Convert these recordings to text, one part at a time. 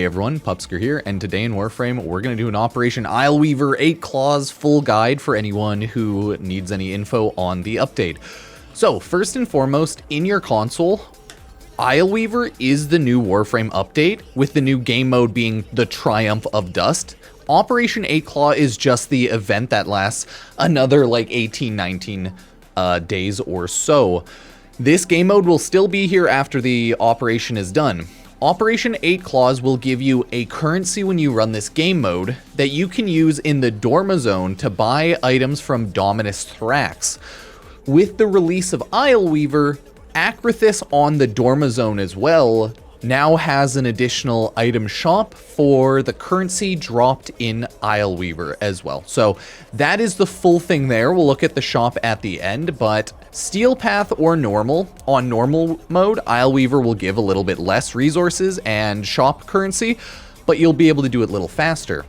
Hey everyone, Pupsker here, and today in Warframe, we're going to do an Operation Isleweaver 8 Claws full guide for anyone who needs any info on the update. So, first and foremost, in your console, Isleweaver is the new Warframe update, with the new game mode being the Triumph of Dust. Operation 8 Claw is just the event that lasts another like 18-19 days or so. This game mode will still be here after the operation is done. Operation 8 Claws will give you a currency when you run this game mode that you can use in the Dorma Zone to buy items from Dominus Thrax. With the release of Isleweaver, Acrithis on the Dorma Zone as well now has an additional item shop for the currency dropped in Isleweaver as well. So that is the full thing there. We'll look at the shop at the end, but Steel Path or normal, on normal mode, Isleweaver will give a little bit less resources and shop currency, but you'll be able to do it a little faster.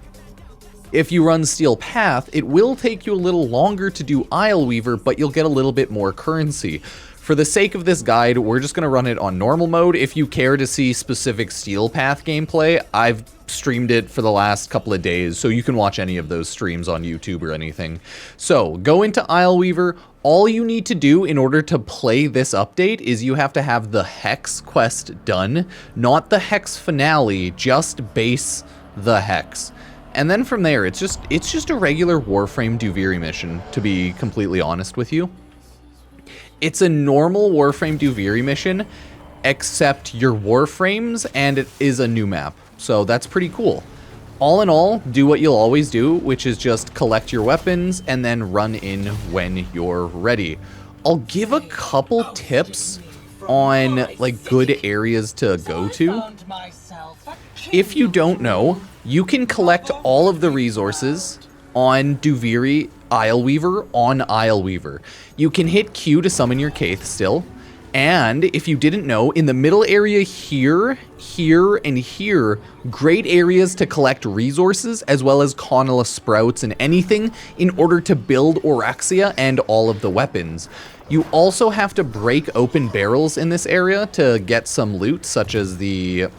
If you run Steel Path, it will take you a little longer to do Isleweaver, but you'll get a little bit more currency. For the sake of this guide, we're just going to run it on normal mode. If you care to see specific Steel Path gameplay, I've streamed it for the last couple of days, so you can watch any of those streams on YouTube or anything. So, go into Isleweaver. All you need to do in order to play this update is you have to have the Hex quest done, not the Hex finale, just base the Hex. And then from there, it's just a regular Warframe Duviri mission, to be completely honest with you. It's a normal Warframe Duviri mission, except your Warframes, and it is a new map. So that's pretty cool. All in all, do what you'll always do, which is just collect your weapons and then run in when you're ready. I'll give a couple tips on like good areas to go to. If you don't know, you can collect all of the resources on Duviri Isleweaver on Isleweaver. You can hit Q to summon your Kaith still, and if you didn't know, in the middle area here, here, and here, great areas to collect resources as well as Conala Sprouts and anything in order to build Oraxia and all of the weapons. You also have to break open barrels in this area to get some loot, such as the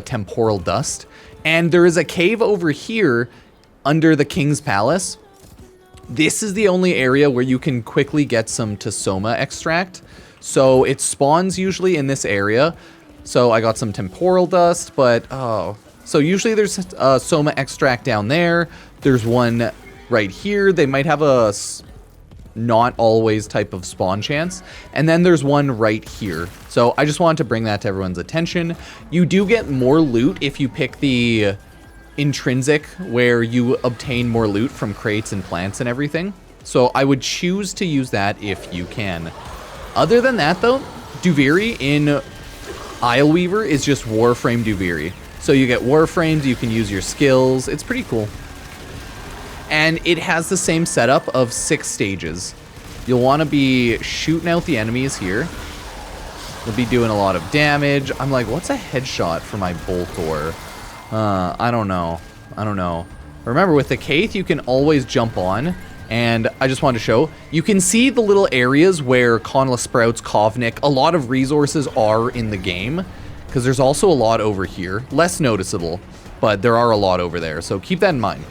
Temporal Dust. And there is a cave over here under the King's Palace. This is the only area where you can quickly get some Tasoma extract. So it spawns usually in this area. So I got some Temporal Dust, but so usually there's a Soma extract down there. There's one right here. They might have a not always type of spawn chance. And then there's one right here. So I just wanted to bring that to everyone's attention. You do get more loot if you pick the intrinsic, where you obtain more loot from crates and plants and everything. So I would choose to use that if you can. Other than that though, Duviri in Isleweaver is just Warframe Duviri. So you get Warframes, you can use your skills, it's pretty cool. And it has the same setup of 6 stages. You'll want to be shooting out the enemies here. You'll be doing a lot of damage. I'm like, what's a headshot for my Boltor? I don't know. Remember, with the Kaith, you can always jump on. And I just wanted to show, you can see the little areas where Conala Sprouts, Kovnik, a lot of resources are in the game. Because there's also a lot over here. Less noticeable, but there are a lot over there. So keep that in mind.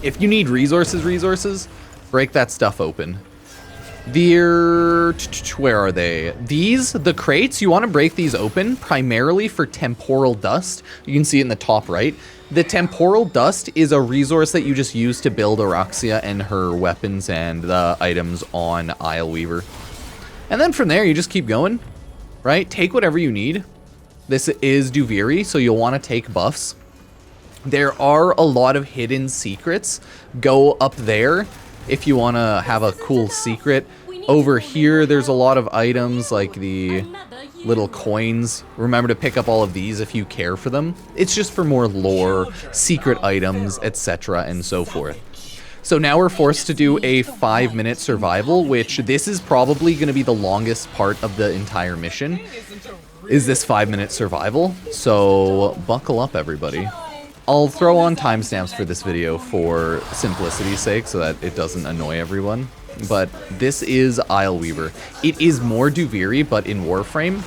If you need resources, break that stuff open. Where are they? The crates, you want to break these open primarily for Temporal Dust. You can see it in the top right. The Temporal Dust is a resource that you just use to build Oraxia and her weapons and the items on Isleweaver. And then from there, you just keep going, right? Take whatever you need. This is Duviri, so you'll want to take buffs. There are a lot of hidden secrets. Go up there if you want to have a cool secret. Over here, there's a lot of items like the little coins. Remember to pick up all of these if you care for them. It's just for more lore, secret items, etc. and so forth. So now we're forced to do a 5-minute survival, which this is probably going to be the longest part of the entire mission, is this 5-minute survival. So buckle up, everybody. I'll throw on timestamps for this video for simplicity's sake so that it doesn't annoy everyone. But this is Isleweaver. It is more Duviri, but in Warframe.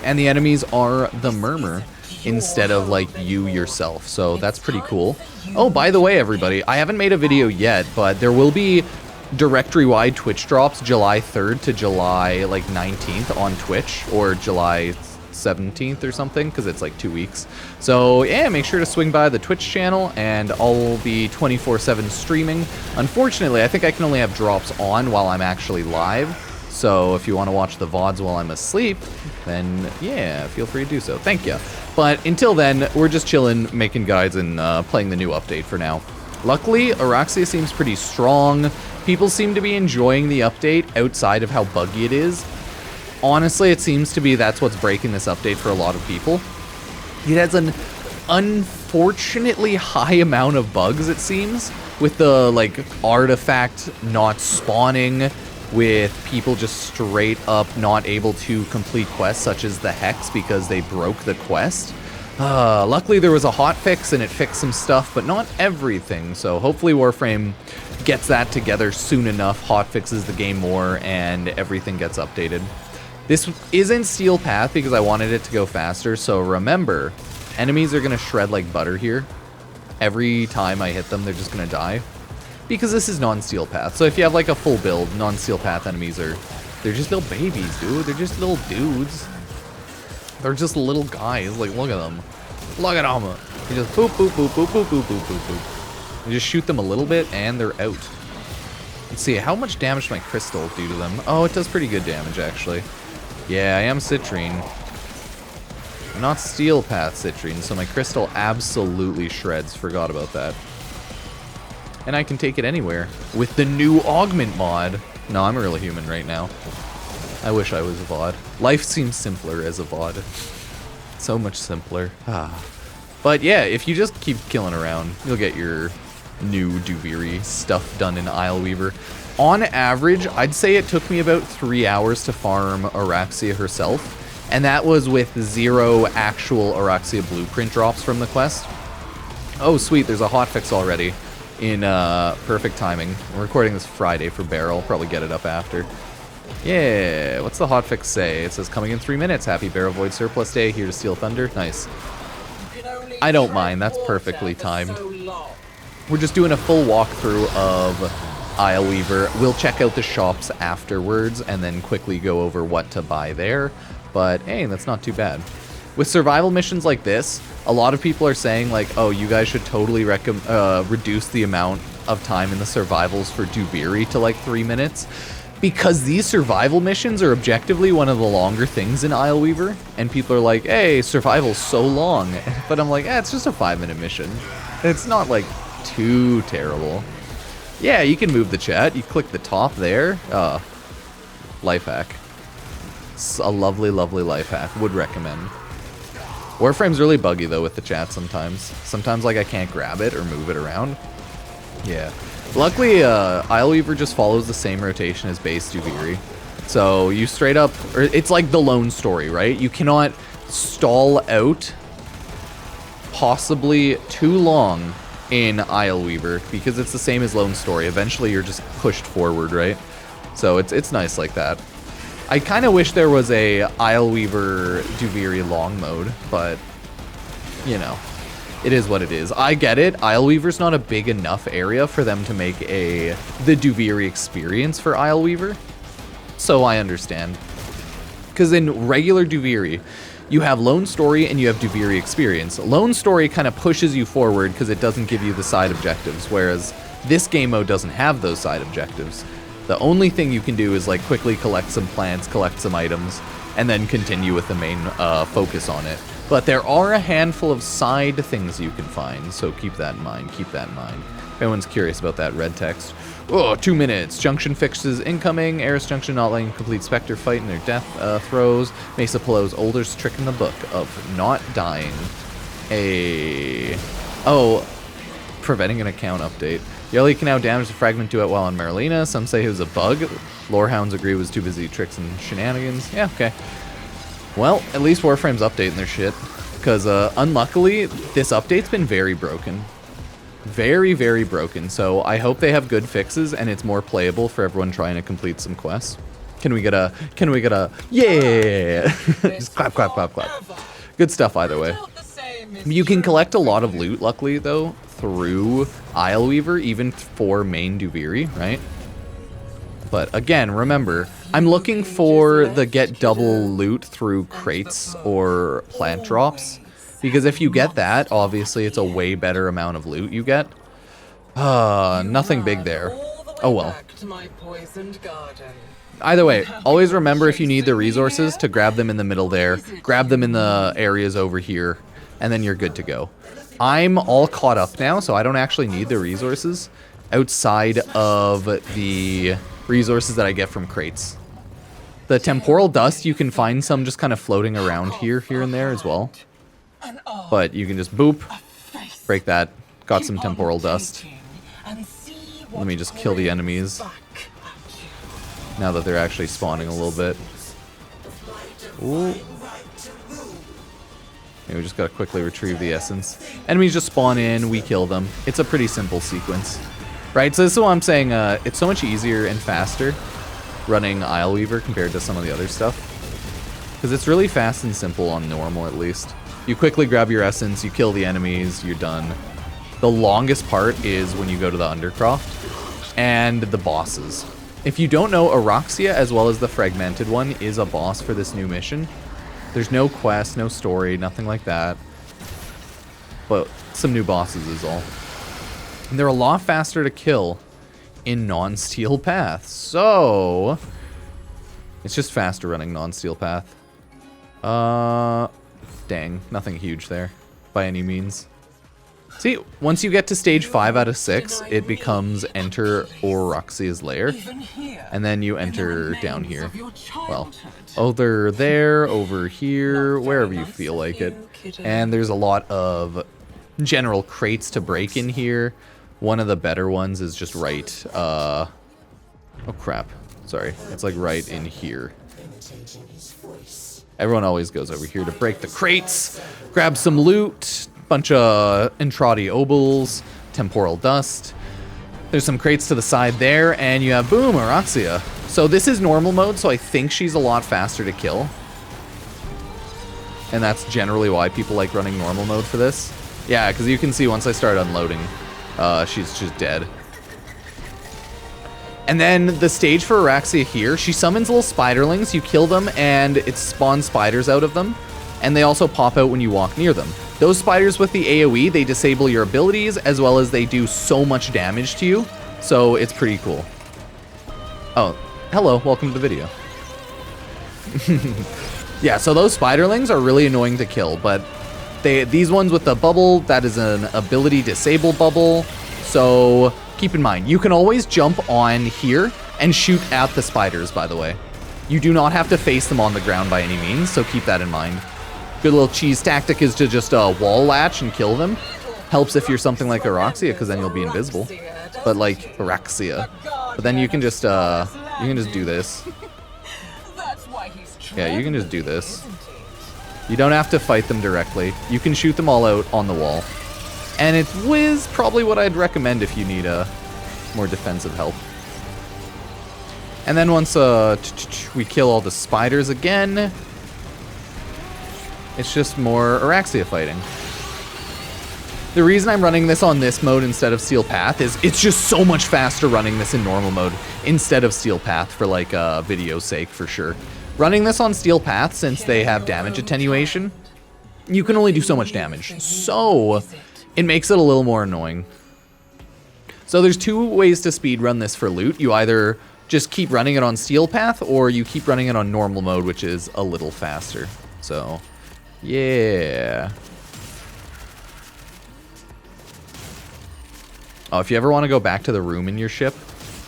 And the enemies are the Murmur. instead of like you yourself. So that's pretty cool. Oh, by the way, everybody, I haven't made a video yet, but there will be directory-wide Twitch drops July 3rd to July like 19th on Twitch, or July 17th or something, because it's like 2 weeks. So yeah, make sure to swing by the Twitch channel, and I'll be 24/7 streaming. Unfortunately, I think I can only have drops on while I'm actually live. So if you want to watch the VODs while I'm asleep, then yeah, feel free to do so. Thank you. But until then, we're just chilling, making guides, and playing the new update for now. Luckily, Oraxia seems pretty strong. People seem to be enjoying the update outside of how buggy it is. Honestly, it seems to be that's what's breaking this update for a lot of people. It has an unfortunately high amount of bugs, it seems, with the like artifact not spawning, with people just straight up not able to complete quests such as the Hex because they broke the quest. Luckily there was a hotfix and it fixed some stuff, but not everything, so hopefully Warframe gets that together soon enough, hotfixes the game more, and everything gets updated. This isn't Steel Path because I wanted it to go faster, so remember, enemies are going to shred like butter here. Every time I hit them, they're just going to die. Because this is non-Steel Path, so if you have like a full build, non-Steel Path enemies they're just little babies, dude. They're just little dudes. They're just little guys, like look at them. Look at them. You just boop, boop, boop, boop, boop, boop, boop, boop, boop. You just shoot them a little bit and they're out. Let's see, how much damage does my crystal do to them? Oh, it does pretty good damage actually. Yeah, I am Citrine. I'm not Steel Path Citrine, so my crystal absolutely shreds. Forgot about that. And I can take it anywhere with the new augment mod. No, I'm a real human right now. I wish I was a VOD. Life seems simpler as a VOD. So much simpler. But yeah, if you just keep killing around, you'll get your new Duviri stuff done in Isleweaver. On average, I'd say it took me about 3 hours to farm Oraxia herself, and that was with 0 actual Oraxia blueprint drops from the quest. Oh sweet, there's a hotfix already in perfect timing. I'm recording this Friday for Barrel, probably get it up after. Yeah, what's the hotfix say? It says coming in 3 minutes, happy Barrel Void Surplus Day, here to steal Thunder. Nice. I don't mind, that's perfectly timed. We're just doing a full walkthrough of Isleweaver. We'll check out the shops afterwards and then quickly go over what to buy there. But hey, that's not too bad. With survival missions like this, a lot of people are saying like, oh, you guys should totally reduce the amount of time in the survivals for Duviri to like 3 minutes. Because these survival missions are objectively one of the longer things in Isleweaver. And people are like, hey, survival's so long. But I'm like, it's just a 5-minute mission. It's not like too terrible. Yeah, you can move the chat. You click the top there. Life hack. It's a lovely, lovely life hack. Would recommend. Warframe's really buggy though with the chat sometimes. Sometimes like I can't grab it or move it around. Yeah. Luckily, Isleweaver just follows the same rotation as base Duviri. So you straight up, or it's like the lone story, right? You cannot stall out possibly too long in Isleweaver because it's the same as lone story. Eventually you're just pushed forward, right? So it's nice like that. I kind of wish there was a Isleweaver Duviri long mode, but you know, it is what it is. I get it. Isleweaver's not a big enough area for them to make the Duviri experience for Isleweaver, so I understand. Because in regular Duviri, you have Lone Story and you have Duviri experience. Lone Story kind of pushes you forward because it doesn't give you the side objectives, whereas this game mode doesn't have those side objectives. The only thing you can do is like quickly collect some plants, collect some items, and then continue with the main focus on it. But there are a handful of side things you can find, so keep that in mind, keep that in mind. If anyone's curious about that red text. Oh, 2 minutes. Junction fixes incoming. Eris Junction not letting complete Spectre fight in their death throws. Mesa Pillow's oldest trick in the book of not dying. Oh, preventing an account update. Yelly can now damage the fragment duet while on Marilena. Some say it was a bug. Lorehounds agree it was too busy tricks and shenanigans. Yeah, okay. Well, at least Warframe's updating their shit. Because, unluckily, this update's been very broken. Very, very broken. So I hope they have good fixes and it's more playable for everyone trying to complete some quests. Can we get a, yeah! Just clap, clap, clap, clap. Good stuff either way. You can collect a lot of loot, luckily, though, through Isleweaver, even for main Duviri, right? But again, remember, I'm looking for the get double loot through crates or plant drops. Because if you get that, obviously it's a way better amount of loot you get. Nothing big there. Oh well. Either way, always remember if you need the resources to grab them in the middle there, grab them in the areas over here, and then you're good to go. I'm all caught up now, so I don't actually need the resources outside of the resources that I get from crates. The temporal dust, you can find some just kind of floating around here and there as well. But you can just boop, break that, got some temporal dust. Let me just kill the enemies now that they're actually spawning a little bit. Ooh. Okay, we just gotta quickly retrieve the essence. Enemies just spawn in, we kill them. It's a pretty simple sequence. Right, so this is what I'm saying, it's so much easier and faster running Isleweaver compared to some of the other stuff. Because it's really fast and simple on normal, at least. You quickly grab your essence, you kill the enemies, you're done. The longest part is when you go to the Undercroft and the bosses. If you don't know, Oraxia, as well as the Fragmented one, is a boss for this new mission. There's no quest, no story, nothing like that. But some new bosses is all. And they're a lot faster to kill in non-steel path. So it's just faster running non-steel path. Dang, nothing huge there by any means. See, once you get to stage 5 out of 6, it becomes enter Oraxia's lair. And then you enter down here. Well, over there, over here, wherever you feel like it. And there's a lot of general crates to break in here. One of the better ones is just right, oh crap, sorry. It's like right in here. Everyone always goes over here to break the crates, grab some loot, bunch of Entrati Obels, temporal dust. There's some crates to the side there, and you have, boom, Oraxia. So this is normal mode, so I think she's a lot faster to kill. And that's generally why people like running normal mode for this. Yeah, because you can see once I start unloading, she's just dead. And then the stage for Oraxia here, she summons little spiderlings, you kill them, and it spawns spiders out of them. And they also pop out when you walk near them. Those spiders with the AoE, they disable your abilities, as well as they do so much damage to you. So it's pretty cool. Oh, hello, welcome to the video. Yeah, so those spiderlings are really annoying to kill, but these ones with the bubble, that is an ability disable bubble. So keep in mind, you can always jump on here and shoot at the spiders, by the way. You do not have to face them on the ground by any means, so keep that in mind. Good little cheese tactic is to just wall latch and kill them. Helps if you're something like Oraxia, because then you'll be invisible. But like Oraxia. But then you can just do this. Yeah, you can just do this. You don't have to fight them directly. You can shoot them all out on the wall. And it is probably what I'd recommend if you need more defensive help. And then once we kill all the spiders again, it's just more Oraxia fighting. The reason I'm running this on this mode instead of Steel Path is it's just so much faster running this in normal mode instead of Steel Path for like video's sake for sure. Running this on Steel Path, since they have damage attenuation, you can only do so much damage. So it makes it a little more annoying. So there's two ways to speedrun this for loot. You either just keep running it on Steel Path, or you keep running it on normal mode, which is a little faster. So yeah. Oh, if you ever want to go back to the room in your ship,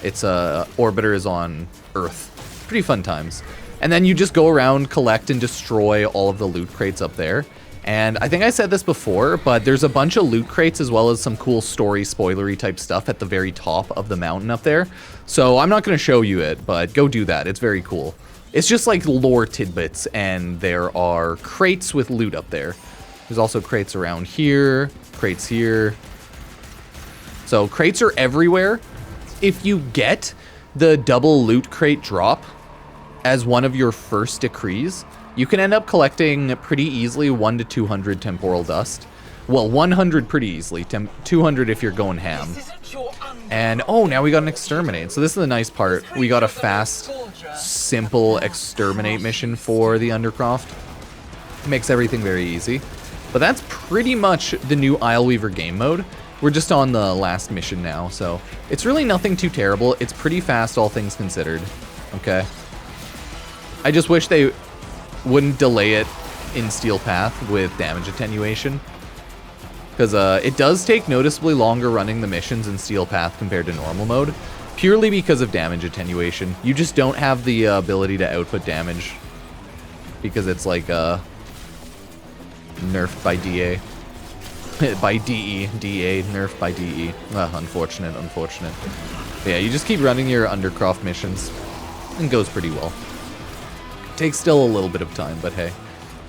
it's Orbiter is on Earth. Pretty fun times. And then you just go around, collect, and destroy all of the loot crates up there. And I think I said this before, but there's a bunch of loot crates as well as some cool story spoilery type stuff at the very top of the mountain up there. So I'm not going to show you it, but go do that. It's very cool. It's just like lore tidbits, and there are crates with loot up there. There's also crates around here, crates here. So crates are everywhere. If you get the double loot crate drop as one of your first decrees, you can end up collecting pretty easily 1 to 200 temporal dust. Well, 100 pretty easily, 200 if you're going ham. And, oh, now we got an exterminate. So this is the nice part. We got a fast, simple exterminate mission for the Undercroft. Makes everything very easy. But that's pretty much the new Isleweaver game mode. We're just on the last mission now, so it's really nothing too terrible. It's pretty fast, all things considered. Okay. I just wish they wouldn't delay it in Steel Path with damage attenuation. Because it does take noticeably longer running the missions in Steel Path compared to normal mode, purely because of damage attenuation. You just don't have the ability to output damage, because it's like nerfed by DA. By DE. DA, nerfed by DE. Unfortunate, unfortunate. But yeah, you just keep running your Undercroft missions, and it goes pretty well. Takes still a little bit of time, but hey,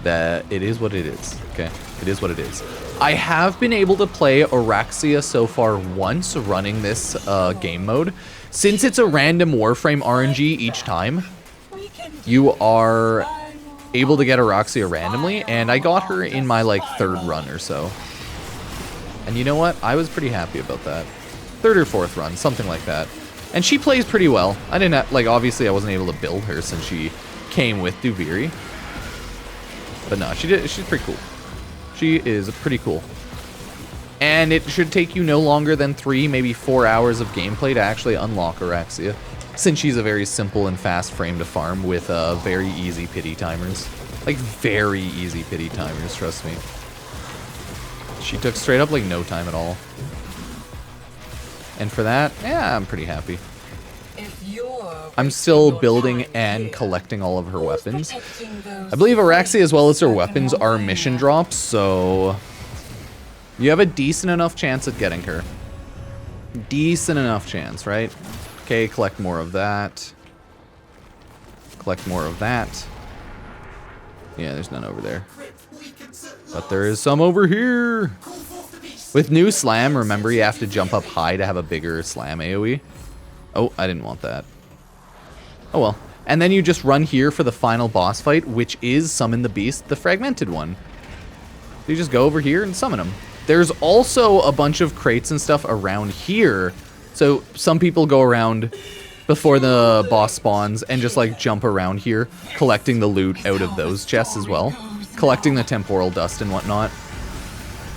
it is what it is, okay? It is what it is. I have been able to play Oraxia so far once running this game mode. Since it's a random Warframe RNG each time, you are able to get Oraxia randomly, and I got her in my like 3rd run or so. And you know what? I was pretty happy about that. 3rd or 4th run, something like that. And she plays pretty well. I didn't have, like, obviously I wasn't able to build her since she came with Duviri. But no, she's pretty cool. She is pretty cool. And it should take you no longer than 3, maybe 4 hours of gameplay to actually unlock Oraxia, since she's a very simple and fast frame to farm with very easy pity timers. Like, very easy pity timers, trust me. She took straight up like no time at all. And for that, yeah, I'm pretty happy. I'm still building and collecting all of her weapons. I believe Oraxia, as well as her weapons, are mission drops, so you have a decent enough chance at getting her. Decent enough chance, right? Okay, collect more of that. Collect more of that. Yeah, there's none over there. But there is some over here. With new slam, remember you have to jump up high to have a bigger slam AoE. Oh, I didn't want that. Oh well. And then you just run here for the final boss fight, which is Summon the Beast, the Fragmented one. So you just go over here and summon him. There's also a bunch of crates and stuff around here. So some people go around before the boss spawns and just like jump around here, collecting the loot out of those chests as well. Collecting the temporal dust and whatnot.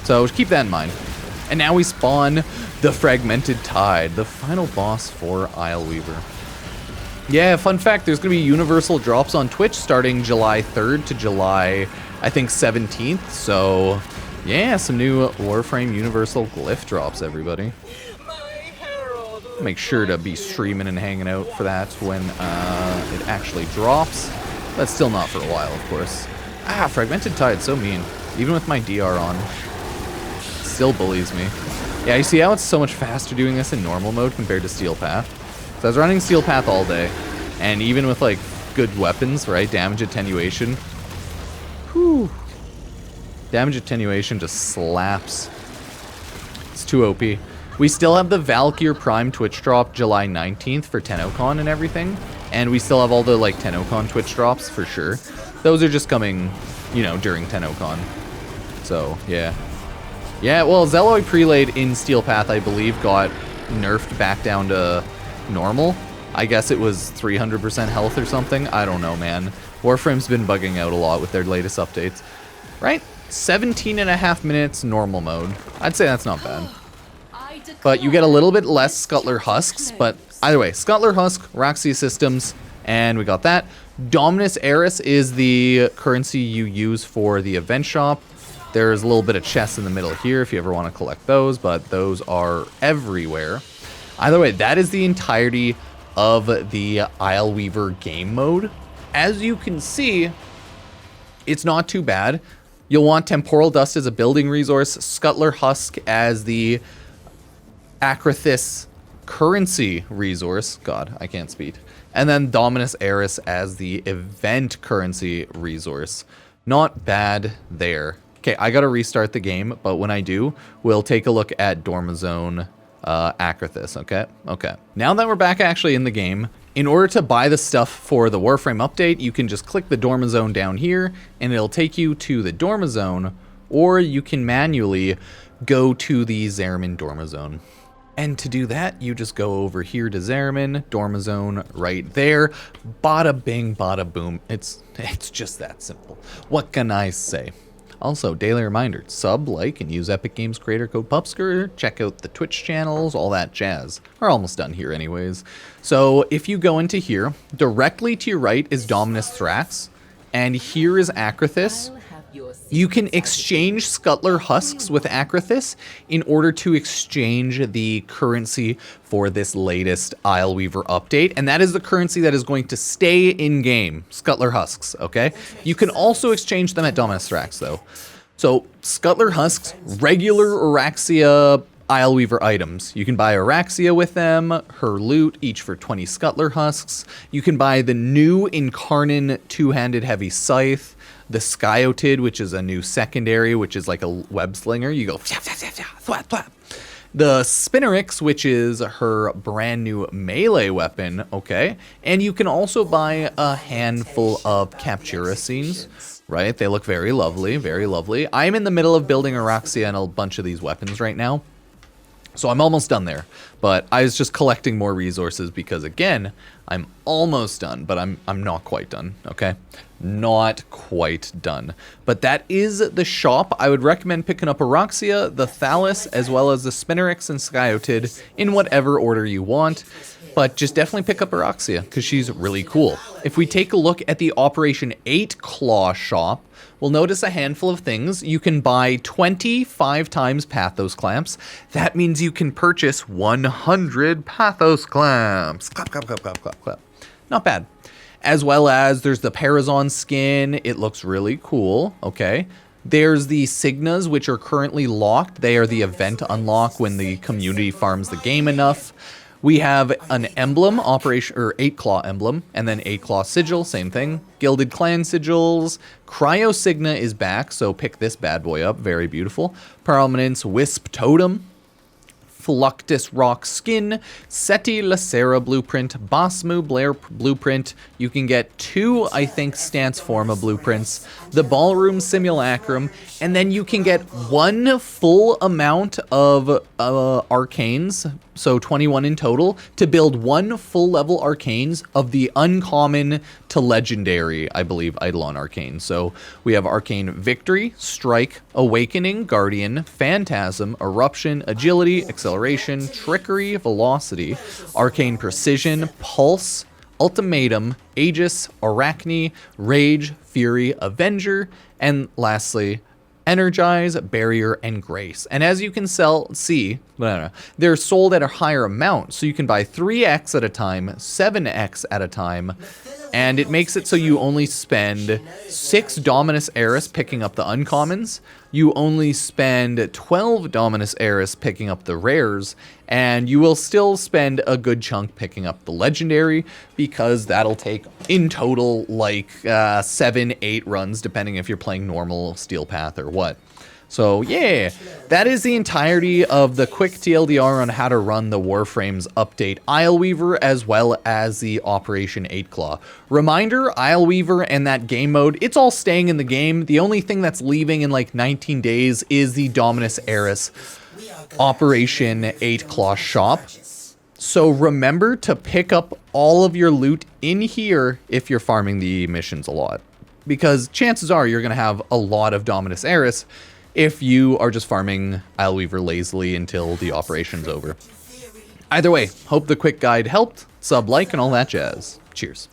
So keep that in mind. And now we spawn the Fragmented Tide, the final boss for Isleweaver. Yeah, fun fact, there's going to be universal drops on Twitch starting July 3rd to July, I think, 17th. So, yeah, some new Warframe universal glyph drops, everybody. Make sure to be streaming and hanging out for that when it actually drops. But still not for a while, of course. Ah, Fragmented Tide, so mean. Even with my DR on. Still bullies me. Yeah, you see how it's so much faster doing this in normal mode compared to Steel Path? So I was running Steel Path all day, and even with like good weapons, right? Damage attenuation. Whew. Damage attenuation just slaps. It's too OP. We still have the Valkyr Prime Twitch drop July 19th for TennoCon and everything, and we still have all the like TennoCon Twitch drops for sure. Those are just coming, you know, during TennoCon. So yeah. Yeah, well, Zealoi Prelate in Steel Path, I believe, got nerfed back down to normal. I guess it was 300% health or something. I don't know, man. Warframe's been bugging out a lot with their latest updates. Right? 17.5 minutes normal mode. I'd say that's not bad. But you get a little bit less Scuttler Husks, but either way, Scuttler Husk, Oraxia Systems, and we got that. Dominus Eris is the currency you use for the event shop. There's a little bit of chests in the middle here if you ever want to collect those, but those are everywhere. Either way, that is the entirety of the Isleweaver game mode. As you can see, it's not too bad. You'll want Temporal Dust as a building resource, Scuttler Husk as the Akrathis currency resource. God, I can't speak. And then Dominus Eris as the event currency resource. Not bad there. Okay, I gotta restart the game, but when I do, we'll take a look at Dormazone Akrathis, okay? Okay. Now that we're back actually in the game, in order to buy the stuff for the Warframe update, you can just click the Dormazone down here, and it'll take you to the Dormazone or you can manually go to the Zariman Dorma Zone. And to do that, you just go over here to Zariman, Dorma Zone right there. Bada bing, bada boom. It's just that simple. What can I say? Also, daily reminder, sub, like, and use Epic Games creator code Pupsker. Check out the Twitch channels, all that jazz. We're almost done here anyways. So if you go into here, directly to your right is Dominus Thrax, and here is Akrathis. You can exchange Scuttler Husks with Akrathis in order to exchange the currency for this latest Isleweaver update, and that is the currency that is going to stay in-game, Scuttler Husks, okay? You can also exchange them at Dominus Thrax, though. So, Scuttler Husks, regular Oraxia Isleweaver items. You can buy Oraxia with them, her loot, each for 20 Scuttler Husks. You can buy the new Incarnon two-handed heavy scythe, the Skyotid, which is a new secondary, which is like a web slinger. You go flap, flap, flap, flap, flap. The Spinnerix, which is her brand new melee weapon, okay? And you can also buy a handful of Captura scenes, right? They look very lovely, very lovely. I'm in the middle of building Oraxia and a bunch of these weapons right now, so I'm almost done there. But I was just collecting more resources because, again, I'm almost done, but I'm not quite done, okay? Not quite done. But that is the shop. I would recommend picking up Oraxia, the Thallus, as well as the Spinnerix and Skyotid in whatever order you want. But just definitely pick up Oraxia, because she's really cool. If we take a look at the Operation 8 Claw shop, we'll notice a handful of things. You can buy 25 times Pathos Clamps. That means you can purchase 100 Pathos Clamps. Clap, clap, clap, clap, clap, clap. Not bad. As well as there's the Parazon skin. It looks really cool, okay? There's the Signas, which are currently locked. They are the event unlock when the community farms the game enough. We have an emblem, Operation 8 Claw emblem, and then 8 Claw sigil, same thing. Gilded Clan sigils. Cryo Signa is back, so pick this bad boy up, very beautiful. Permanence Wisp Totem. Fluctus Rock Skin, Seti Lacera Blueprint, Bosmu Blair Blueprint. You can get 2, I think, Stance Forma blueprints, the Ballroom Simulacrum, and then you can get 1 full amount of arcanes, so 21 in total, to build 1 full level arcanes of the uncommon to legendary, I believe, Eidolon arcane. So we have Arcane Victory, Strike, Awakening, Guardian, Phantasm, Eruption, Agility, Acceleration, Trickery, Velocity, Arcane Precision, Pulse, Ultimatum, Aegis, Arachne, Rage, Fury, Avenger, and lastly, Energize, Barrier, and Grace. And as you can see, they're sold at a higher amount, so you can buy 3x at a time, 7x at a time, and it makes it so you only spend 6 Dominus Eris picking up the uncommons, you only spend 12 Dominus Eris picking up the rares, and you will still spend a good chunk picking up the legendary, because that'll take, in total, like 7-8 runs, depending if you're playing normal Steel Path or what. So yeah, that is the entirety of the quick TLDR on how to run the Warframes update Isleweaver, as well as the Operation 8 Claw. Reminder, Isleweaver and that game mode, it's all staying in the game. The only thing that's leaving in like 19 days is the Dominus Eris Operation 8 Claw shop. So remember to pick up all of your loot in here if you're farming the missions a lot, because chances are you're going to have a lot of Dominus Eris if you are just farming Isleweaver lazily until the operation's over. Either way, hope the quick guide helped. Sub, like, and all that jazz. Cheers.